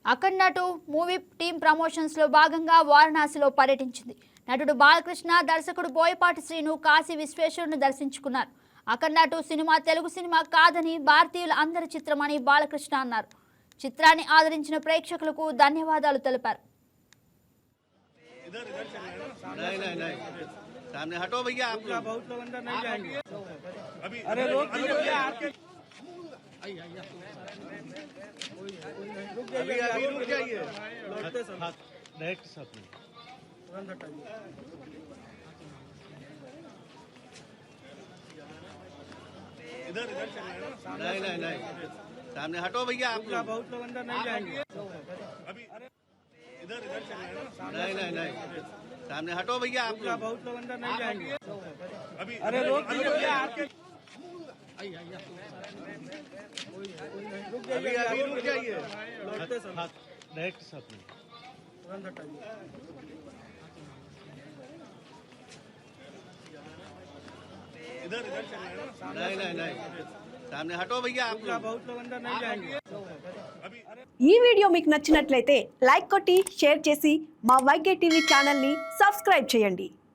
అఖండ 2 movie team promotions లో భాగంగా వారణాసిలో పర్యటించింది. నటుడు బాలకృష్ణ, దర్శకుడు బోయపాటి శ్రీను కాశీ విశ్వేశ్వరుని దర్శించుకున్నారు. అఖండ 2 సినిమా తెలుగు సినిమా కాదని, భారతీయుల అందరి చిత్రమని బాలకృష్ణ అన్నారు. చిత్రాన్ని ఆదరించిన ప్రేక్షకులకు ధన్యవాదాలు తెలిపారు. सामने हटो भैया, आप लोग बहुत लोग अंदर नहीं जाएंगे। अरे रोक दीजिए भैया, अभी रुक जाइए। डायरेक्ट साथ में इधर नहीं सामने हटो भैया, आप लोग बहुत लोग अंदर नहीं जाएंगे। इधर नहीं सामने हटो भैया, आप लोग बहुत लोग अंदर नहीं जाएंगे। अरे रोक दीजिए भैया, अभी रुक जाइए। डायरेक्ट साथ में इधर नहीं सामने हटो भैया, आप लोग बहुत लोग अंदर नहीं जाएंगे। ఈ వీడియో మీకు నచ్చినట్లయితే లైక్ కొట్టి షేర్ చేసి మా వైకే టీవీ ఛానల్ ని సబ్స్క్రైబ్ చేయండి।